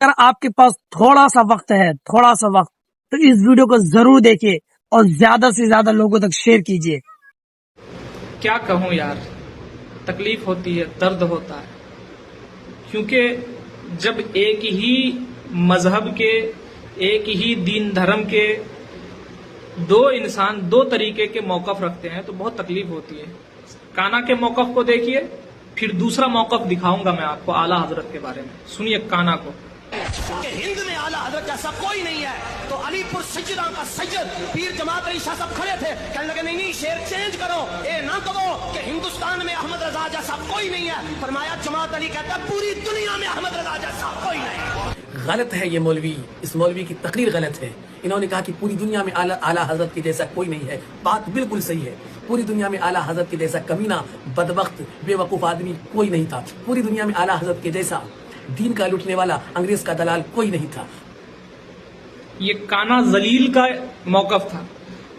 اگر آپ کے پاس تھوڑا سا وقت ہے تو اس ویڈیو کو ضرور دیکھیے اور زیادہ سے زیادہ لوگوں تک شیئر کیجیے۔ کیا کہوں یار، تکلیف ہوتی ہے، درد ہوتا ہے، کیونکہ جب ایک ہی مذہب کے، ایک ہی دین دھرم کے دو انسان دو طریقے کے موقف رکھتے ہیں تو بہت تکلیف ہوتی ہے۔ کانا کے موقف کو دیکھیے، پھر دوسرا موقف دکھاؤں گا میں آپ کو اعلیٰ حضرت کے بارے میں، سنیے کانا کو۔ کہ ہند میں اعلیٰ حضرت جیسا کوئی نہیں ہے، تو علی پور سجدہ کا سید پیر جماعت علی شاہ صاحب کھڑے تھے، کہنے لگے نہیں شعر چینج کرو، اے نہ کہو کہ ہندوستان میں احمد رضا جیسا کوئی نہیں ہے۔ فرمایا جماعت علی کہتا ہے پوری دنیا میں احمد رضا جیسا کوئی نہیں۔ غلط ہے یہ مولوی، اس مولوی کی تقریر غلط ہے۔ انہوں نے کہا کہ پوری دنیا میں اعلیٰ حضرت کے جیسا کوئی نہیں ہے، بات بالکل صحیح ہے۔ پوری دنیا میں اعلیٰ حضرت کے جیسا کمینہ، بدبخت، بے وقوف آدمی کوئی نہیں تھا۔ پوری دنیا میں اعلیٰ حضرت کے جیسا دین کا لوٹنے والا، انگریز کا دلال کوئی نہیں تھا۔ یہ کانا ذلیل کا موقف تھا۔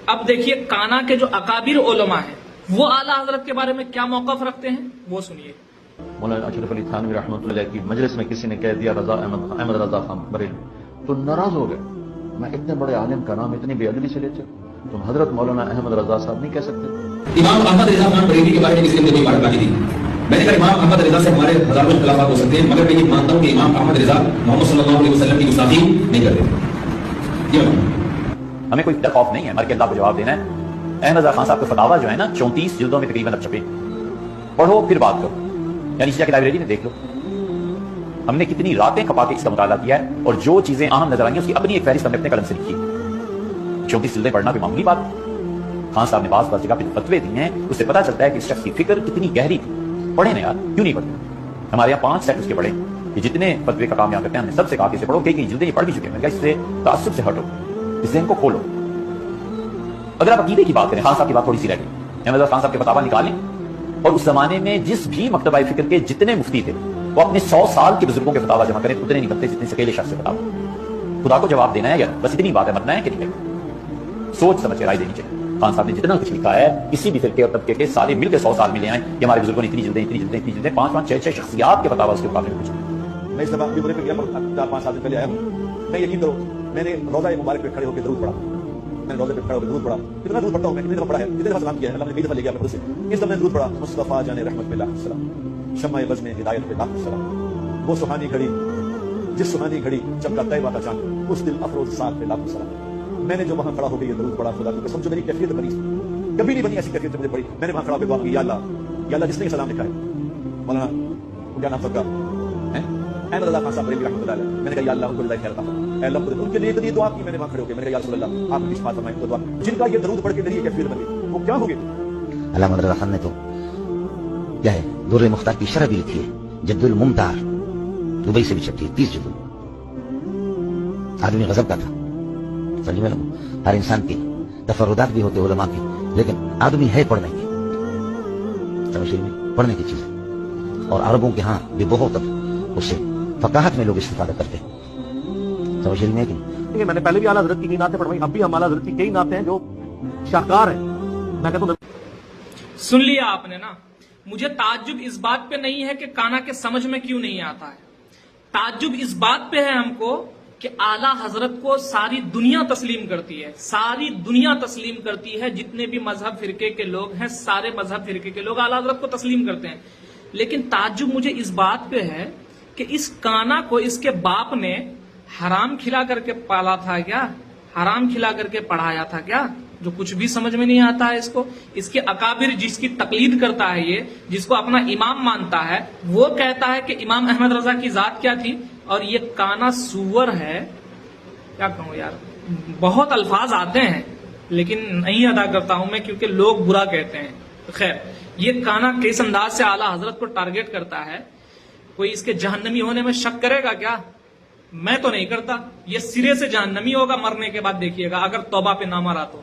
اب دیکھیے کانا کے جو اکابر علماء ہیں وہ اعلیٰ حضرت کے بارے میں کیا موقف رکھتے ہیں، وہ سنیے۔ مولانا اشرف علی تھانوی رحمۃ اللہ علیہ کی مجلس میں کسی نے کہہ دیا احمد رضا خان بریلوی، تو ناراض ہو گئے۔ میں اتنے بڑے عالم کا نام اتنی بے ادبی سے لیتے، تم حضرت مولانا احمد رضا صاحب نہیں کہہ سکتے؟ امام احمد رضا خان بریلوی کے بارے میں کسی نے کوئی بات کہی تھی، میں نے کہا امام احمد رضا سے ہمارے ہزاروں اختلافات ہو سکتے ہیں، مگر میں یہ مانتا ہوں کہ امام احمد رضا محمد صلی اللہ علیہ وسلم کی گستاخی نہیں کرتے۔ ہمیں کوئی ڈر خوف نہیں ہے، مر کے اللہ کو جواب دینا ہے۔ احمد رضا خان صاحب کے فتاوا جو ہے نا 34 جلدوں میں تقریباً اب چھپے، پڑھو پھر بات کرو، یعنی شیعہ کی لائبریری میں دیکھ لو۔ ہم نے کتنی راتیں کھپا کے اس کا مطالعہ کیا ہے، اور جو چیزیں اہم نظر آئیں اس کی اپنی ایک فہرست ہم نے اپنے قلم سے لکھی ہے۔ 34 جلدیں پڑھنا کوئی معمولی بات ہے؟ خان صاحب نے بعض جگہ پہ فتوے دیے ہیں، اس سے پتہ چلتا ہے کہ اس شخص کی فکر کتنی گہری تھی۔ پڑھے نا یار، کیوں نہیں پڑھتے؟ ہمارے یہاں 5 سیٹ اس کے پڑھے کہ جتنے فتوے کا کام یہاں کرتے ہیں، ہم نے سب سے کہا کہ اسے پڑھو، کئی جلدیں یہ پڑھ بھی چکے ہیں، اس سے تعصب سے ہٹو، اس ذہن کو کھولو۔ اگر آپ عقیدے کی بات کریں، خان صاحب کی بات تھوڑی سی رہ گئی، احمد رضا خان صاحب کے فتاوا نکالیں، اور اس زمانے میں جس بھی مکتبہ فکر کے جتنے مفتی تھے وہ اپنے 100 سال کے بزرگوں کے فتاوا جمع کریں، اتنے نہیں بنتے جتنے سے اکیلے شخص سے فتاوا۔ خدا کو جواب دینا ہے یار، بس اتنی بات ہے، مرنا ہے کہ نہیں، سوچ سمجھ کے رائے دینی چاہیے۔ خان صاحب نے جتنا کچھ لکھا ہے کسی بھی فرقے اور طبقے کے سارے مل کے 100 سال میں لے آئیں کہ ہمارے بزرگوں نے اتنی جلدیں 5 6 شخصیات کے فتاوا اس کے مقابلے میں کچھ۔ میں اس دفعہ پہ گیا 4-5 سال پہلے آیا ہوں، میں یقین کرو میں نے روضہ مبارک پہ کھڑے ہو کے درود پڑھا، میں نے روضے پہ کھڑے ہو کے درود پڑھا، کتنا درود پڑھتا ہوں میں، کتنی دفعہ پڑھا ہے، کتنے دفعہ سلام کیا ہے، اللہ نے کئی دفعہ لے گیا خود سے۔ اس دفعہ میں درود پڑھا، مصطفیٰ جان رحمت پہ لاکھ السلام، شمع بزم ہدایت پہ لاکھ السلام، وہ سہانی گھڑی جس سہانی گھڑی چمکا طیبہ کا چاند، اس دل افروز ساتھ پہ لاکھ السلام۔ میں نے جو وہاں کھڑا ہو کے یہ درود پڑھا، خدا کی قسم جو میری کیفیت بنی کبھی نہیں بنی، ایسی کیفیت مجھے پڑی۔ میں نے وہاں کھڑا ہو کے دعا کی، یا اللہ جس نے سلام لکھا ہے، مولانا کیا نام سب کا احمد رضا خان صاحب بریلوی رحمۃ اللہ علیہ، میں نے کہا یا اللہ ان کو جزائے خیر عطا فرما، اے اللہ ان کے لیے اتنی دعا کی، میں نے وہاں کھڑے ہو کے میں نے کہا یا رسول اللہ آپ کی شفاعت فرمائیں، تو دعا جن کا یہ درود پڑھ کے میری کیفیت بن گئی وہ کیا ہو گئے۔ علامہ رضا خان نے تو کیا ہے در مختار کی شرح بھی لکھی ہے، جد الممتار، دبئی سے بھی چھپی ہے، 30 جلد۔ آدمی غضب کا تھا، سمجھ میں لگو، ہر انسان کے تفردات بھی ہوتے علماء کے، لیکن آدمی ہے پڑھنے کی، سمجھ میں پڑھنے کی چیز، اور عربوں کے ہاں بھی بہت اس سے فقاہت میں لوگ استفادہ کرتے ہیں، سمجھ میں کہ نہیں۔ میں نے پہلے بھی اعلیٰ حضرت کی کئی نعتیں پڑھوائی، اب بھی ہم اعلیٰ حضرت کی کئی نعتیں ہیں جو شاہکار ہیں۔ میں کہتا ہوں سن لیا آپ نے نا۔ مجھے تعجب اس بات پہ نہیں ہے کہ کانا کے سمجھ میں کیوں نہیں آتا ہے، تعجب اس بات پہ ہے ہم کو کہ اعلیٰ حضرت کو ساری دنیا تسلیم کرتی ہے، ساری دنیا تسلیم کرتی ہے، جتنے بھی مذہب فرقے کے لوگ ہیں سارے مذہب فرقے کے لوگ اعلیٰ حضرت کو تسلیم کرتے ہیں۔ لیکن تعجب مجھے اس بات پہ ہے کہ اس کانا کو اس کے باپ نے حرام کھلا کر کے پالا تھا کیا، حرام کھلا کر کے پڑھایا تھا کیا، جو کچھ بھی سمجھ میں نہیں آتا ہے اس کو۔ اس کے اکابر جس کی تقلید کرتا ہے، یہ جس کو اپنا امام مانتا ہے، وہ کہتا ہے کہ امام احمد رضا کی ذات کیا تھی، اور یہ کانا سور ہے۔ کیا کہوں یار، بہت الفاظ آتے ہیں لیکن نہیں ادا کرتا ہوں میں کیونکہ لوگ برا کہتے ہیں۔ خیر، یہ کانا کس انداز سے اعلیٰ حضرت کو ٹارگٹ کرتا ہے، کوئی اس کے جہنمی ہونے میں شک کرے گا کیا؟ میں تو نہیں کرتا، یہ سرے سے جہنمی ہوگا مرنے کے بعد، دیکھیے گا اگر توبہ پہ نہ مرا تو۔